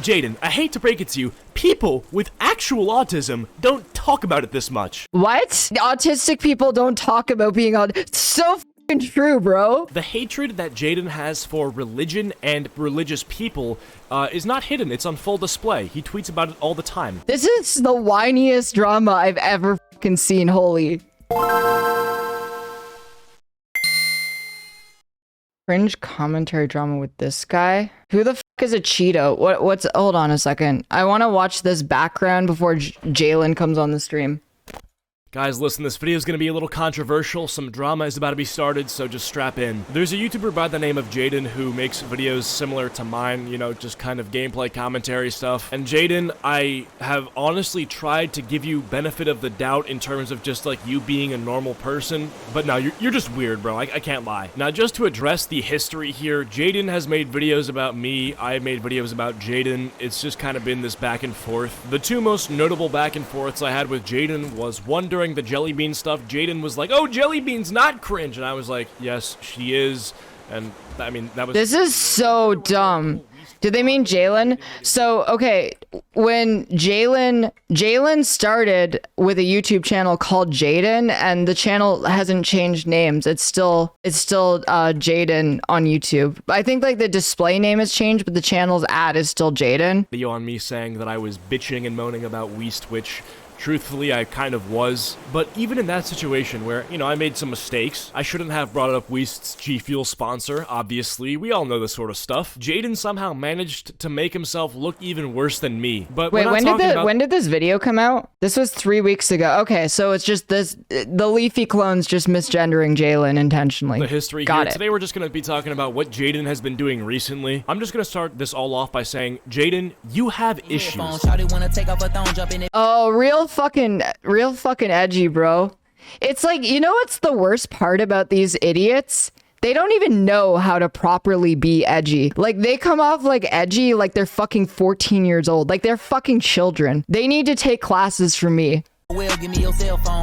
Jaden, I hate to break it to you, people with actual autism don't talk about it this much. What? Autistic people don't talk about being so f***ing true, bro. The hatred that Jaden has for religion and religious people is not hidden. It's on full display. He tweets about it all the time. This is the whiniest drama I've ever f***ing seen, holy. Cringe commentary drama with this guy. Who the f is a Cheeto? What's, hold on a second. I want to watch this background before Jalen comes on the stream. Guys, listen, this video is going to be a little controversial. Some drama is about to be started, so just strap in. There's a YouTuber by the name of Jaden who makes videos similar to mine, you know, just kind of gameplay commentary stuff. And Jaden, I have honestly tried to give you benefit of the doubt in terms of just like you being a normal person. But no, you're just weird, bro. I can't lie. Now, just to address the history here, Jaden has made videos about me. I made videos about Jaden. It's just kind of been this back and forth. The two most notable back and forths I had with Jaden was one during the jelly bean stuff. Jaden was like, oh, jelly bean's not cringe, and I was like, yes, she is. And I mean, that was— This is so dumb. Did they mean Jalen? So, okay, when Jalen started with a YouTube channel called Jaden, and the channel hasn't changed names. It's still Jaden on YouTube. I think like the display name has changed, but the channel's ad is still Jaden. Video on me saying that I was bitching and moaning about Weast, which truthfully, I kind of was. But even in that situation where, you know, I made some mistakes, I shouldn't have brought up Weast's G Fuel sponsor, obviously. We all know this sort of stuff. Jaden somehow managed to make himself look even worse than me. But wait, when did this video come out? This was 3 weeks ago. Okay, so it's just this, the Leafy clones just misgendering Jalen intentionally. The history Got here. it. Today we're just going to be talking about what Jaden has been doing recently. I'm just going to start this all off by saying, Jaden, you have issues. Oh, real fucking edgy, bro. It's like, you know what's the worst part about these idiots? They don't even know how to properly be edgy. Like, they come off like edgy like they're fucking 14 years old. Like, they're fucking children. They need to take classes from me.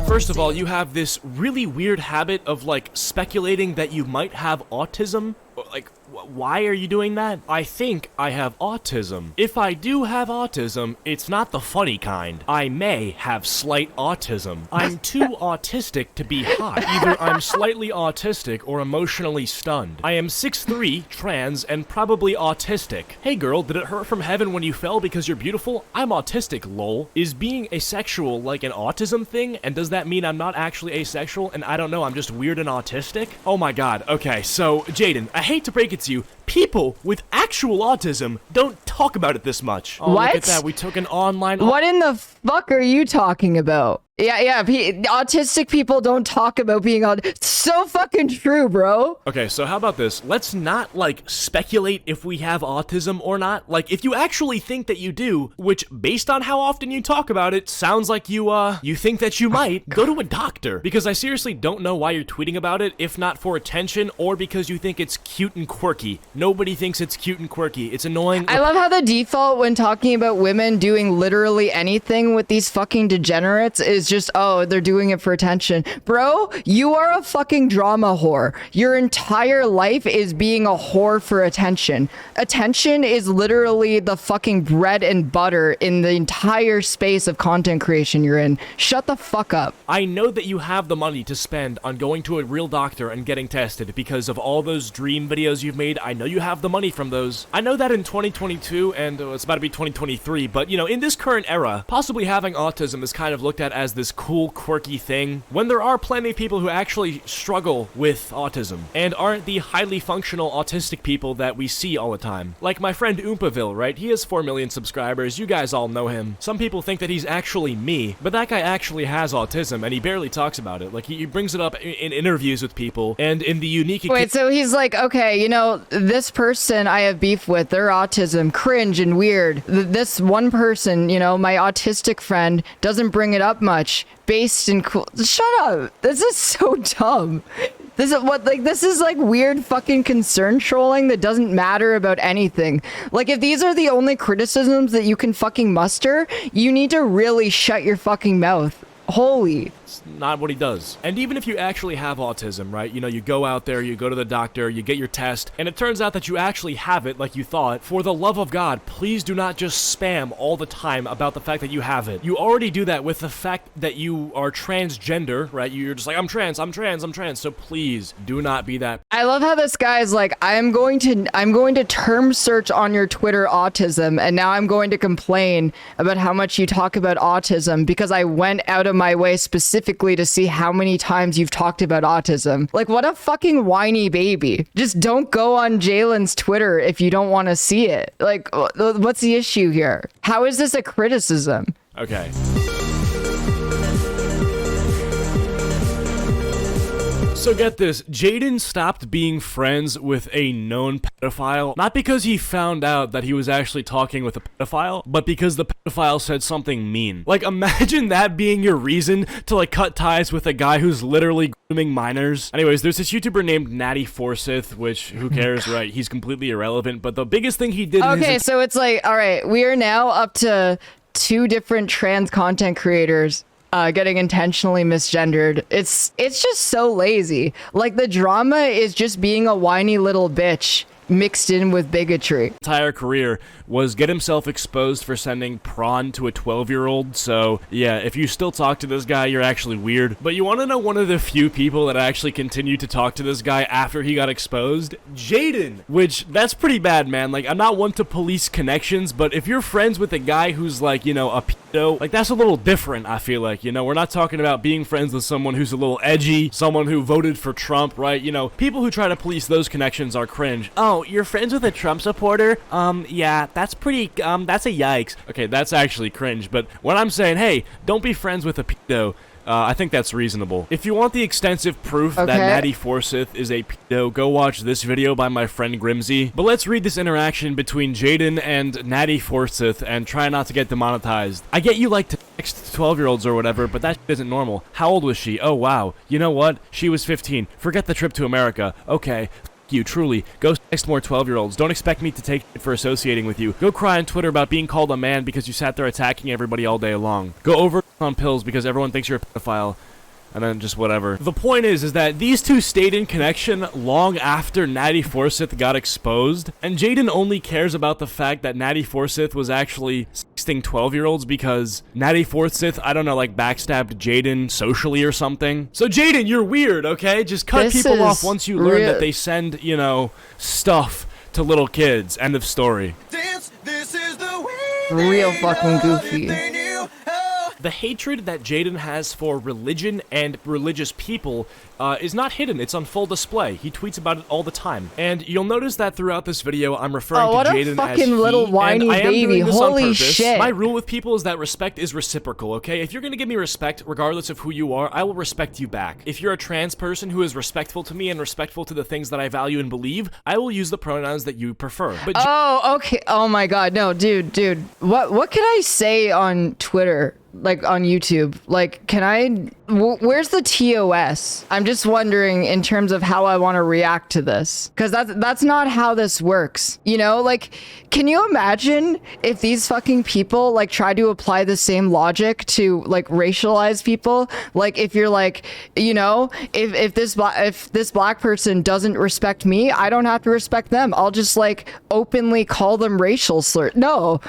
First of all, you have this really weird habit of, like, speculating that you might have autism. Like, why are you doing that? I think I have autism. If I do have autism, it's not the funny kind. I may have slight autism. I'm too autistic to be hot. Either I'm slightly autistic or emotionally stunned. I am 6'3", trans, and probably autistic. Hey girl, did it hurt from heaven when you fell because you're beautiful? I'm autistic, lol. Is being asexual like an autism thing? And does that mean I'm not actually asexual and I don't know, I'm just weird and autistic? Oh my god, okay, so Jaden, I hate to break it to you, people with actual autism don't talk about it this much. Oh, what? Look at that, we took an online— What in the fuck are you talking about? Yeah, autistic people don't talk about being so fucking true, bro. Okay, so how about this? Let's not, like, speculate if we have autism or not. Like, if you actually think that you do, which, based on how often you talk about it, sounds like you think that you might, go to a doctor. Because I seriously don't know why you're tweeting about it, if not for attention, or because you think it's cute and quirky. Nobody thinks it's cute and quirky. It's annoying. I love how the default when talking about women doing literally anything with these fucking degenerates is just, oh, they're doing it for attention. Bro, you are a fucking drama whore. Your entire life is being a whore for attention. Attention is literally the fucking bread and butter in the entire space of content creation you're in. Shut the fuck up. I know that you have the money to spend on going to a real doctor and getting tested because of all those dream videos you've made. I know you have the money from those. I know that in 2022, and it's about to be 2023, but, you know, in this current era, possibly having autism is kind of looked at as this cool, quirky thing, when there are plenty of people who actually struggle with autism, and aren't the highly functional autistic people that we see all the time. Like my friend Oompaville, right? He has 4 million subscribers, you guys all know him. Some people think that he's actually me, but that guy actually has autism, and he barely talks about it. Like, he brings it up in interviews with people, and in the unique— Wait, so he's like, okay, you know, this person I have beef with, their autism, cringe and weird. This one person, you know, my autistic friend, doesn't bring it up much. Based in cool— Shut up. This is so dumb. This is like weird fucking concern trolling that doesn't matter about anything. Like, if these are the only criticisms that you can fucking muster, you need to really shut your fucking mouth. Holy. It's not what he does. And even if you actually have autism, right? You know, you go out there, you go to the doctor, you get your test, and it turns out that you actually have it like you thought. For the love of God, please do not just spam all the time about the fact that you have it. You already do that with the fact that you are transgender, right? You're just like, I'm trans. So please do not be that. I love how this guy is like, I'm going to term search on your Twitter autism, and now I'm going to complain about how much you talk about autism because I went out of my way specifically to see how many times you've talked about autism. Like, what a fucking whiny baby. Just don't go on Jalen's Twitter if you don't want to see it. Like, what's the issue here? How is this a criticism? Okay. So get this, Jaden stopped being friends with a known pedophile, not because he found out that he was actually talking with a pedophile, but because the pedophile said something mean. Like, imagine that being your reason to, like, cut ties with a guy who's literally grooming minors. Anyways, there's this YouTuber named Natty Forsyth, which, who cares, right? He's completely irrelevant, but the biggest thing he did in Okay, his so it's like, all right, we are now up to 2 different trans content creators getting intentionally misgendered. It's just so lazy. Like, the drama is just being a whiny little bitch mixed in with bigotry. Entire career was get himself exposed for sending prawn to a 12-year-old. So yeah, if you still talk to this guy, you're actually weird. But you want to know one of the few people that actually continued to talk to this guy after he got exposed? Jaden. Which, that's pretty bad, man. Like, I'm not one to police connections, but if you're friends with a guy who's like, you know, a pedo, like, that's a little different, I feel like. You know, we're not talking about being friends with someone who's a little edgy, someone who voted for Trump, right? You know, people who try to police those connections are cringe. Oh, you're friends with a Trump supporter? Yeah, that's pretty, that's a yikes. Okay, that's actually cringe, but when I'm saying, hey, don't be friends with a pedo, I think that's reasonable. If you want the extensive proof that Natty Forsyth is a pedo, go watch this video by my friend Grimsy. But let's read this interaction between Jaden and Natty Forsyth and try not to get demonetized. I get you like to text 12-year-olds or whatever, but that isn't normal. How old was she? Oh, wow. You know what? She was 15. Forget the trip to America. Okay. You, truly. Go text more 12-year-olds. Don't expect me to take it for associating with you. Go cry on Twitter about being called a man because you sat there attacking everybody all day long. Go over on pills because everyone thinks you're a pedophile. And then just whatever. The point is that these two stayed in connection long after Natty Forsyth got exposed, and Jaden only cares about the fact that Natty Forsyth was actually sexting 12-year-olds because Natty Forsyth, I don't know, like backstabbed Jaden socially or something. So Jaden, you're weird, okay? Just cut people off once you learn that they send, you know, stuff to little kids. End of story. Dance, this is the way Real fucking goofy. The hatred that Jaden has for religion and religious people is not hidden. It's on full display. He tweets about it all the time. And you'll notice that throughout this video, I'm referring to Jaden as fucking little whiny baby. Holy shit. My rule with people is that respect is reciprocal, okay? If you're gonna give me respect, regardless of who you are, I will respect you back. If you're a trans person who is respectful to me and respectful to the things that I value and believe, I will use the pronouns that you prefer. But okay. Oh my god. No, dude. What can I say on Twitter? Like, on YouTube? Like, can I... where's the TOS? I'm just wondering in terms of how I want to react to this. Because that's not how this works. You know, like, can you imagine if these fucking people, like, try to apply the same logic to, like, racialize people? Like, if you're like, you know, if this black person doesn't respect me, I don't have to respect them. I'll just, like, openly call them racial slur. No.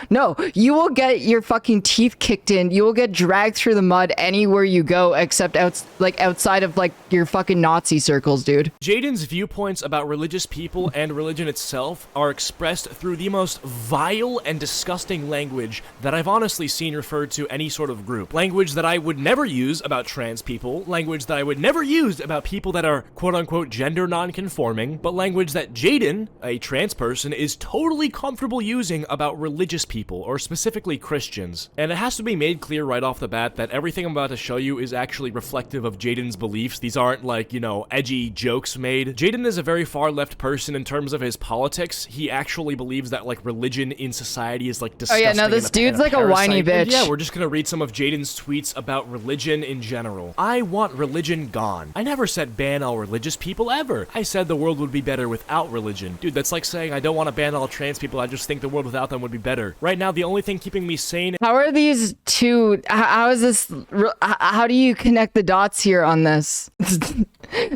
You will get your fucking teeth kicked in. You will get dragged through the mud anywhere you go except outside of like your fucking Nazi circles, dude. Jaden's viewpoints about religious people and religion itself are expressed through the most vile and disgusting language that I've honestly seen referred to any sort of group. Language that I would never use about trans people, language that I would never use about people that are quote-unquote gender non-conforming, but language that Jaden, a trans person, is totally comfortable using about religious people, or specifically Christians. And it has to be made clear right off the bat that everything I'm about to show you is actually reflective of Jaden's beliefs. These aren't like, you know, edgy jokes made. Jaden is a very far left person in terms of his politics. He actually believes that like religion in society is like disgusting. Oh yeah, no, this dude's like a whiny bitch. And yeah, we're just gonna read some of Jaden's tweets about religion in general. I want religion gone. I never said ban all religious people ever. I said the world would be better without religion. Dude, that's like saying I don't want to ban all trans people. I just think the world without them would be better. Right now, the only thing keeping me sane. How are these two? How is this? How do you connect the dots here on this.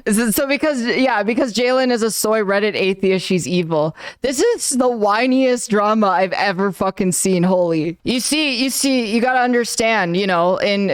So because Jalen is a soy Reddit atheist, she's evil. This is the whiniest drama I've ever fucking seen. Holy. You see, you gotta understand, you know, in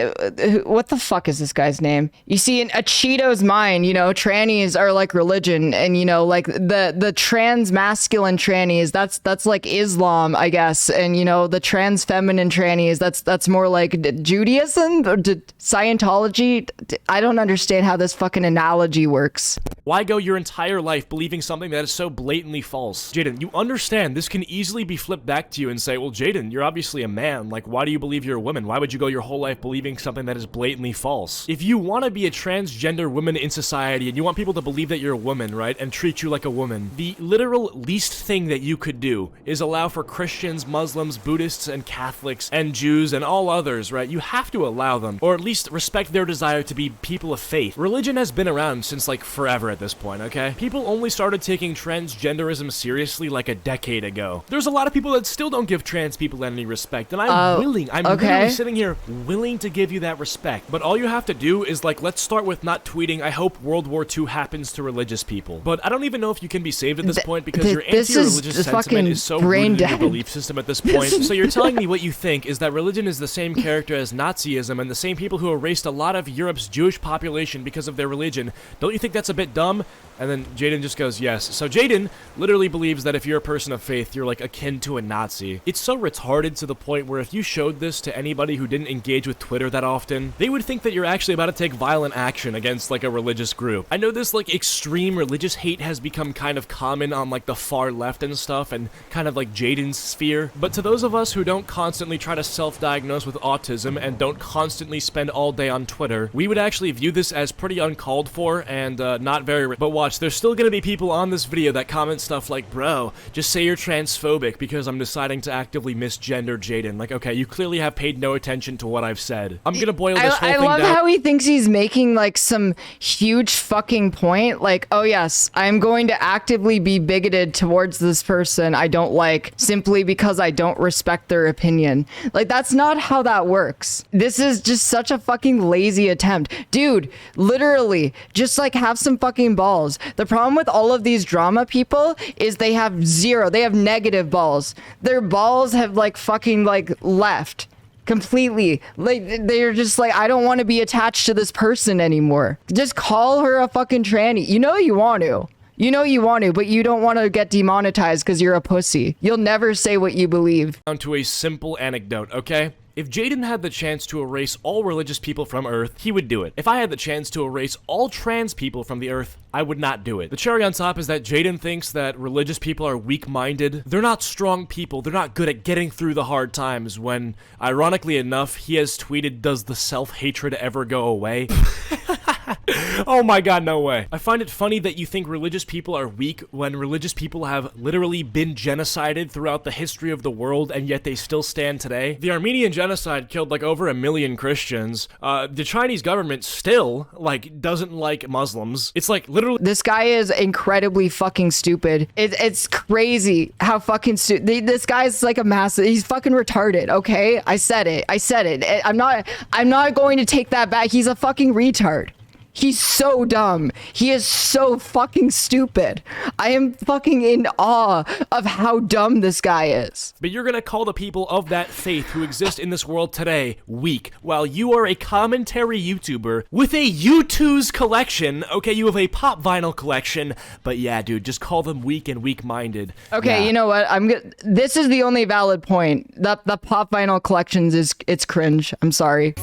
what the fuck is this guy's name? You see, in a Cheeto's mind, you know, trannies are like religion, and you know, like the trans masculine trannies, that's like Islam, I guess, and you know, the trans feminine trannies, that's more like Judaism or Scientology. I don't understand how this fucking analogy works. Why go your entire life believing something that is so blatantly false? Jaden, you understand this can easily be flipped back to you and say, well, Jaden, you're obviously a man. Like, why do you believe you're a woman? Why would you go your whole life believing something that is blatantly false? If you want to be a transgender woman in society and you want people to believe that you're a woman, right, and treat you like a woman, the literal least thing that you could do is allow for Christians, Muslims, Buddhists, and Catholics, and Jews, and all others, right? You have to allow them, or at least respect their desire to be people of faith. Religion has been around since, like, forever at this point, okay? People only started taking transgenderism seriously like a decade ago. There's a lot of people that still don't give trans people any respect, and I'm literally sitting here willing to give you that respect. But all you have to do is, like, let's start with not tweeting, I hope World War II happens to religious people. But I don't even know if you can be saved at this point because your anti-religious sentiment is so rooted in your belief system at this point. So you're telling me what you think is that religion is the same character as Nazism and the same people who erased a lot of Europe's Jewish population because of their religion. Don't you think that's a bit dumb? And then Jaden just goes, yes. So Jaden literally believes that if you're a person of faith, you're like akin to a Nazi. It's so retarded to the point where if you showed this to anybody who didn't engage with Twitter that often, they would think that you're actually about to take violent action against like a religious group. I know this like extreme religious hate has become kind of common on like the far left and stuff and kind of like Jaden's sphere, but to those of us who don't constantly try to self-diagnose with autism and don't constantly spend all day on Twitter, we would actually view this as pretty uncalled for and not very... But watch, there's still gonna be people on this video that comment stuff like, bro, just say you're transphobic because I'm deciding to actively misgender Jaden. Like, okay, you clearly have paid no attention to what I've said. I'm gonna boil this whole thing down. I love how he thinks he's making like some huge fucking point. Like, oh yes, I'm going to actively be bigoted towards this person I don't like simply because I don't respect their opinion. Like, that's not how that works. This is just such a fucking lazy attempt. Dude, literally, just like have some fucking balls. The problem with all of these drama people is they have negative balls. Their balls have like fucking like left completely. Like, they're just like, I don't want to be attached to this person anymore. Just call her a fucking tranny. You know you want to. You know you want to, but you don't want to get demonetized because you're a pussy. You'll never say what you believe. Down to a simple anecdote, okay? If Jaden had the chance to erase all religious people from Earth, he would do it. If I had the chance to erase all trans people from the Earth, I would not do it. The cherry on top is that Jaden thinks that religious people are weak-minded. They're not strong people. They're not good at getting through the hard times when, ironically enough, he has tweeted, does the self-hatred ever go away? Oh my god, no way. I find it funny that you think religious people are weak when religious people have literally been genocided throughout the history of the world and yet they still stand today. The Armenian genocide killed like over 1 million Christians. The Chinese government still like doesn't like Muslims. It's like literally— This guy is incredibly fucking stupid. It's crazy how fucking stupid. This guy's like a massive— he's fucking retarded, okay? I said it. I'm not going to take that back. He's a fucking retard. He's so dumb. He is so fucking stupid. I am fucking in awe of how dumb this guy is. But you're gonna call the people of that faith who exist in this world today weak, while you are a commentary YouTuber with a U2's collection. Okay, you have a pop vinyl collection, but yeah, dude, just call them weak and weak-minded. Okay, You know what? This is the only valid point. The pop vinyl collections it's cringe. I'm sorry.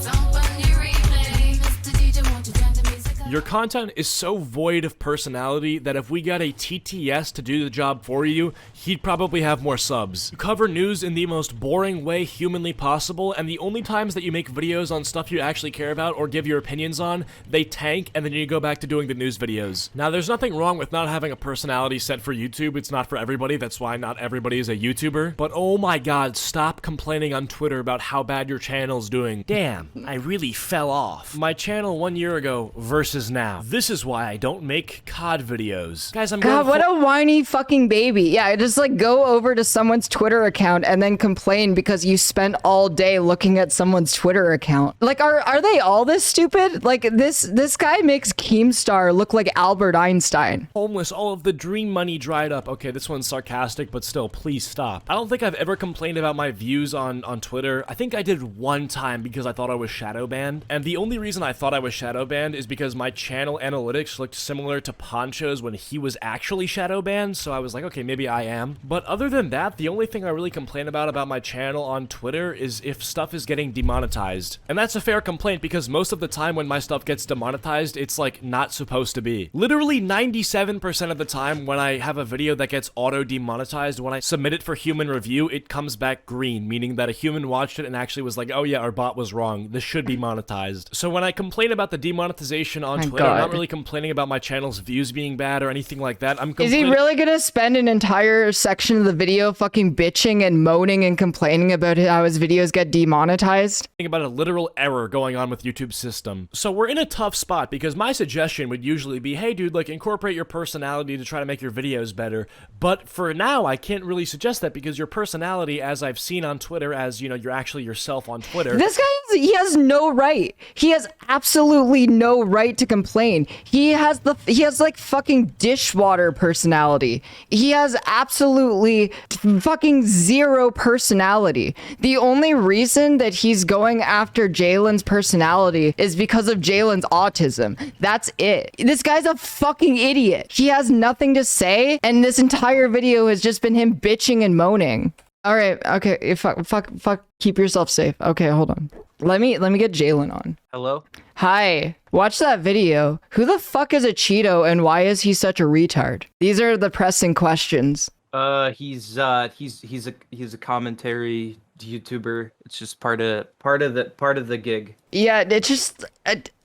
Your content is so void of personality that if we got a TTS to do the job for you, he'd probably have more subs. You cover news in the most boring way humanly possible, and the only times that you make videos on stuff you actually care about or give your opinions on, they tank, and then you go back to doing the news videos. Now, there's nothing wrong with not having a personality set for YouTube. It's not for everybody. That's why not everybody is a YouTuber. But oh my god, stop complaining on Twitter about how bad your channel's doing. Damn, I really fell off. My channel 1 year ago versus because now, this is why I don't make COD videos. Guys, I'm God, going what a whiny fucking baby. Yeah, just like go over to someone's Twitter account and then complain because you spent all day looking at someone's Twitter account. Like, are they all this stupid? Like, this guy makes Keemstar look like Albert Einstein. homeless, all of the dream money dried up. Okay, this one's sarcastic, but still, please stop. I don't think I've ever complained about my views on Twitter. I think I did one time because I thought I was shadow banned, and the only reason I thought I was shadow banned is because my channel analytics looked similar to Poncho's when he was actually shadow banned, so I was like, okay, maybe I am. But other than that, the only thing I really complain about my channel on Twitter is if stuff is getting demonetized. And that's a fair complaint because most of the time when my stuff gets demonetized, it's like not supposed to be. Literally 97% of the time when I have a video that gets auto demonetized, when I submit it for human review, it comes back green, meaning that a human watched it and actually was like, oh yeah, our bot was wrong. This should be monetized. So when I complain about the demonetization on Twitter, I'm not really complaining about my channel's views being bad or anything like that. Is he really gonna spend an entire section of the video fucking bitching and moaning and complaining about how his videos get demonetized? About a literal error going on with YouTube's system. So we're in a tough spot because my suggestion would usually be, hey dude, like incorporate your personality to try to make your videos better. But for now, I can't really suggest that because your personality, as I've seen on Twitter, as you know, you're actually yourself on Twitter. This guy, he has no right. He has absolutely no right to complain. He has like fucking dishwater personality. He has absolutely fucking zero personality. The only reason that he's going after Jalen's personality is because of Jalen's autism. That's it. This guy's a fucking idiot. He has nothing to say, and this entire video has just been him bitching and moaning. All right, okay, fuck, keep yourself safe. Okay, hold on. Let me get Jalen on. Hello? Hi. Watch that video. Who the fuck is a Cheeto and why is he such a retard? These are the pressing questions. He's a commentary YouTuber. It's just part of the gig. Yeah, it just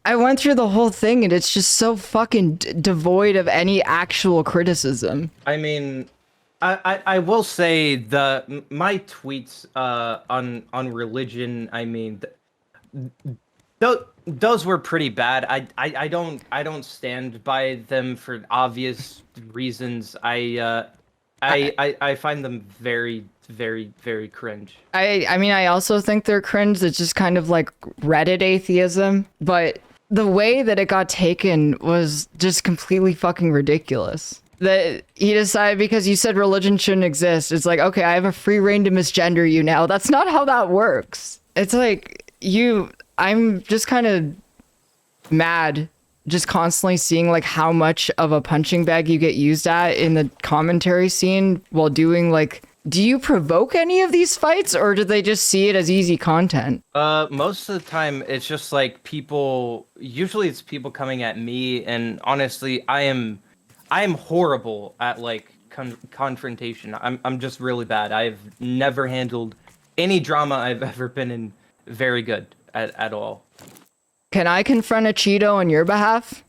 I went through the whole thing and it's just so fucking devoid of any actual criticism. I mean, I will say my tweets on religion, I mean, those were pretty bad. I don't stand by them for obvious reasons. I find them very, very, very cringe. I mean, I also think they're cringe. It's just kind of like Reddit atheism, but the way that it got taken was just completely fucking ridiculous. That he decided because you said religion shouldn't exist, it's like, okay, I have a free reign to misgender you now. That's not how that works. It's like, I'm just kind of mad just constantly seeing like how much of a punching bag you get used at in the commentary scene while doing like, do you provoke any of these fights or do they just see it as easy content? Most of the time it's just like usually it's people coming at me, and honestly, I am horrible at like confrontation. I'm just really bad. I've never handled any drama I've ever been in very good at all. Can I confront a Cheeto on your behalf?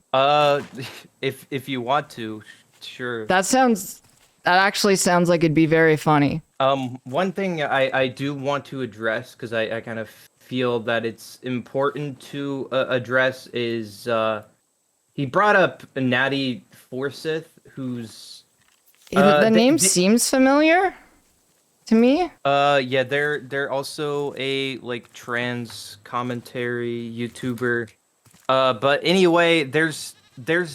If you want to, sure. That actually sounds like it'd be very funny. One thing I do want to address, because I kind of feel that it's important to address, is he brought up Natty Forsyth, who's the name seems familiar to me. Yeah, they're also a like trans commentary YouTuber. But anyway, there's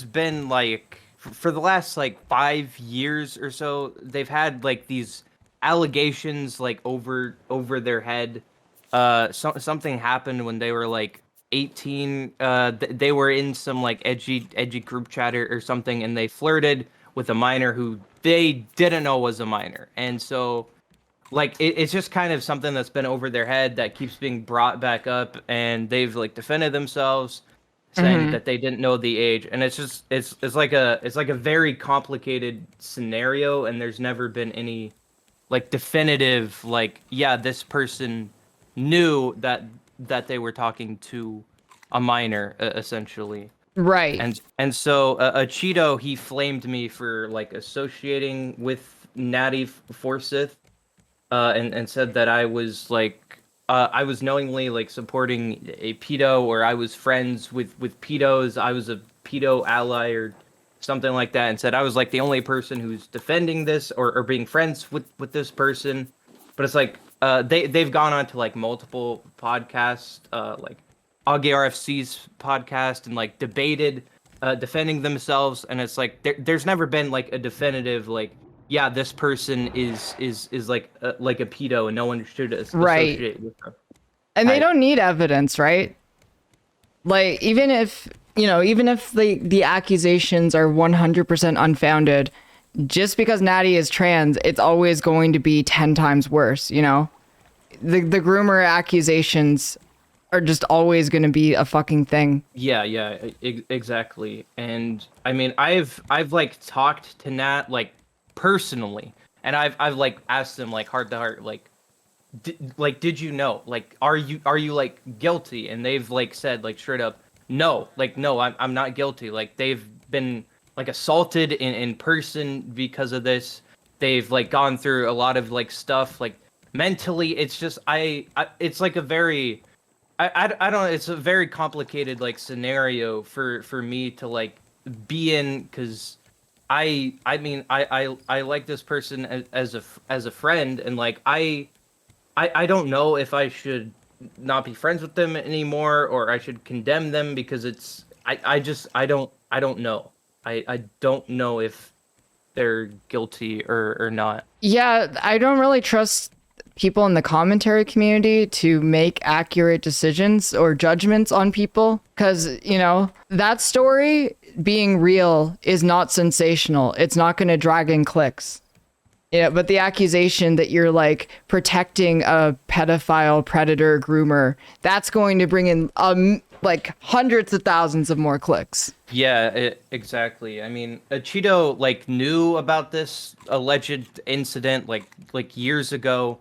been like for the last like 5 years or so, they've had like these allegations like over their head. Something happened when they were like 18. They were in some like edgy group chat or something, and they flirted with a minor who they didn't know was a minor. And so like it's just kind of something that's been over their head that keeps being brought back up, and they've like defended themselves, saying that they didn't know the age. And it's like a very complicated scenario, and there's never been any like definitive like, yeah, this person knew that they were talking to a minor, essentially. Right. And so a Cheeto, he flamed me for like associating with Natty Forsyth, and said that I was like I was knowingly like supporting a pedo, or I was friends with pedos. I was a pedo ally or something like that, and said I was like the only person who's defending this or being friends with this person. But it's like they've gone on to like multiple podcasts, like Augie RFC's podcast, and like debated defending themselves, and it's like there's never been like a definitive like, yeah, this person is like a pedo and no one should associate with them. And they don't need evidence, right? Like, even if the accusations are 100% unfounded, just because Natty is trans, it's always going to be 10 times worse, you know? The groomer accusations are just always going to be a fucking thing. Yeah, exactly. And I mean, I've like talked to Nat like personally, and I've like asked him like heart to heart, like, did you know? Like, are you like guilty? And they've like said like straight up, no, like, no, I'm not guilty. Like, they've been like assaulted in person because of this. They've like gone through a lot of like stuff like mentally. It's just it's like a very I don't know, it's a very complicated like scenario for me to like be in, because I mean I like this person as a friend, and like I don't know if I should not be friends with them anymore or I should condemn them, because it's I don't know. I don't know if they're guilty or not. Yeah, I don't really trust people in the commentary community to make accurate decisions or judgments on people, because, you know, that story being real is not sensational. It's not going to drag in clicks. Yeah, but the accusation that you're like protecting a pedophile, predator, groomer, that's going to bring in like hundreds of thousands of more clicks. Yeah, exactly. I mean, Cheeto like knew about this alleged incident like years ago.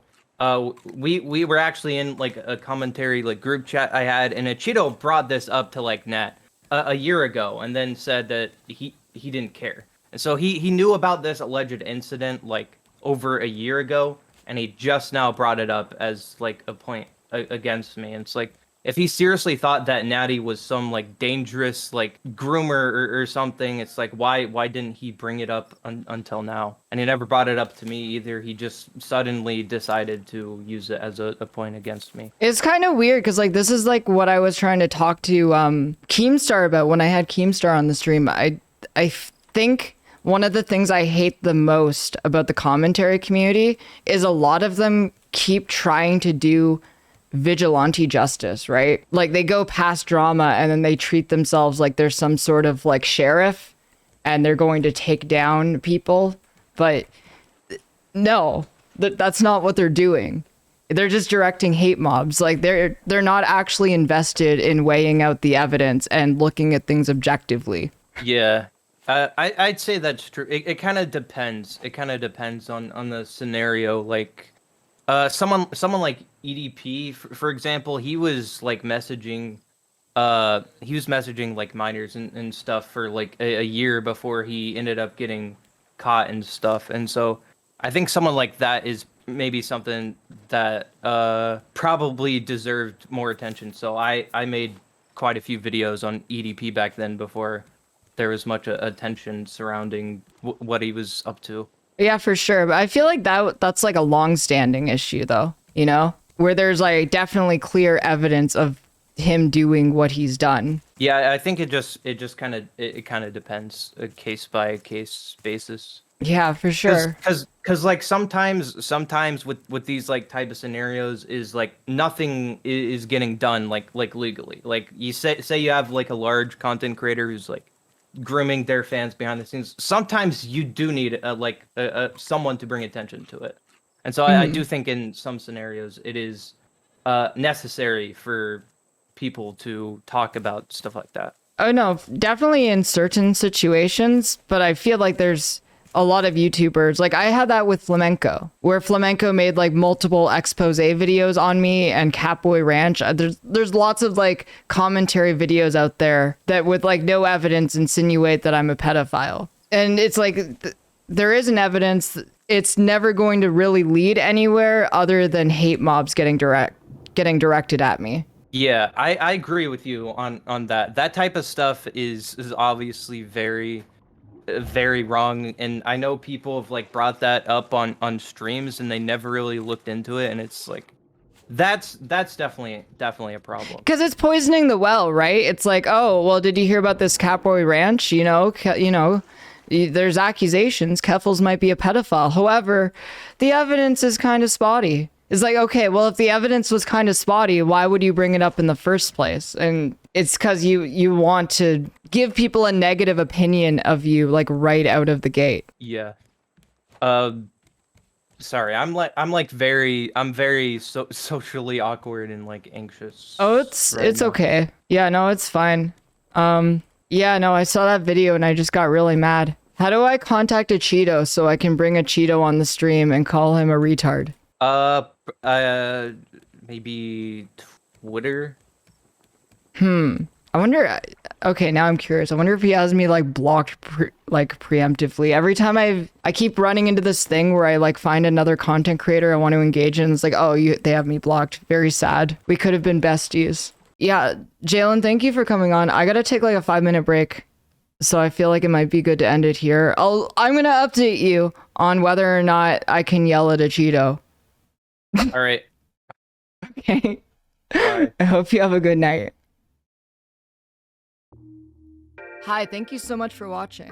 We were actually in like a commentary like group chat I had, and Cheeto brought this up to like Nat a year ago, and then said that he didn't care. And so he knew about this alleged incident like over a year ago, and he just now brought it up as like a point against me. And it's like, if he seriously thought that Natty was some like dangerous like groomer or something, it's like, why didn't he bring it up until now? And he never brought it up to me either. He just suddenly decided to use it as a point against me. It's kind of weird because like this is like what I was trying to talk to Keemstar about when I had Keemstar on the stream. I think one of the things I hate the most about the commentary community is a lot of them keep trying to do vigilante justice, right? Like they go past drama and then they treat themselves like there's some sort of like sheriff and they're going to take down people. But no, that's not what they're doing. They're just directing hate mobs. Like they're not actually invested in weighing out the evidence and looking at things objectively. Yeah. I'd say that's true. It kind of depends. It kind of depends on the scenario. Like someone like EDP, for example, he was like messaging like minors and stuff for like a year before he ended up getting caught and stuff. And so I think someone like that is maybe something that probably deserved more attention. So I made quite a few videos on EDP back then before there was much attention surrounding what he was up to. Yeah, for sure. But I feel like that's like a long-standing issue, though, you know, where there's like definitely clear evidence of him doing what he's done. Yeah, I think it just kind of depends, a case by case basis. Yeah, for sure. Because like sometimes with these like type of scenarios is like nothing is getting done like legally. Like you say you have like a large content creator who's like grooming their fans behind the scenes. Sometimes you do need someone to bring attention to it. And so I do think in some scenarios it is necessary for people to talk about stuff like that. Oh no, definitely in certain situations, but I feel like there's a lot of YouTubers, like I had that with Flamenco, where Flamenco made like multiple expose videos on me and Catboy Ranch. There's lots of like commentary videos out there that with like no evidence insinuate that I'm a pedophile. And it's like there isn't evidence. It's never going to really lead anywhere other than hate mobs getting directed at me. Yeah, I agree with you on that. That type of stuff is obviously very wrong, and I know people have like brought that up on streams and they never really looked into it, and it's like that's definitely a problem. Because it's poisoning the well, right? It's like, oh, well, did you hear about this Catboy Ranch? There's accusations Keffals might be a pedophile. However, the evidence is kind of spotty. It's like, okay, well, if the evidence was kind of spotty, why would you bring it up in the first place? And it's because you want to give people a negative opinion of you, like, right out of the gate. Yeah. Sorry, I'm very socially awkward and like anxious. Oh, it's now. okay. Yeah, no, it's fine. Yeah, no, I saw that video and I just got really mad. How do I contact a Cheeto so I can bring a Cheeto on the stream and call him a retard? Maybe Twitter. I wonder. Okay, now I'm curious. I wonder if he has me like blocked preemptively. Every time I keep running into this thing where I like find another content creator I want to engage in. It's like, oh, they have me blocked. Very sad. We could have been besties. Yeah, Jalen, thank you for coming on. I gotta take like a 5-minute break, so I feel like it might be good to end it here. I'm gonna update you on whether or not I can yell at a Cheeto. All right. Okay. Bye. I hope you have a good night. Hi, thank you so much for watching.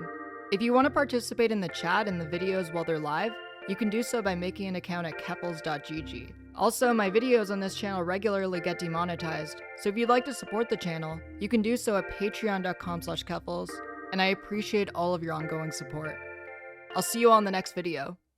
If you want to participate in the chat and the videos while they're live, you can do so by making an account at keffals.gg. Also, my videos on this channel regularly get demonetized, so if you'd like to support the channel, you can do so at patreon.com/keffals, and I appreciate all of your ongoing support. I'll see you all in the next video.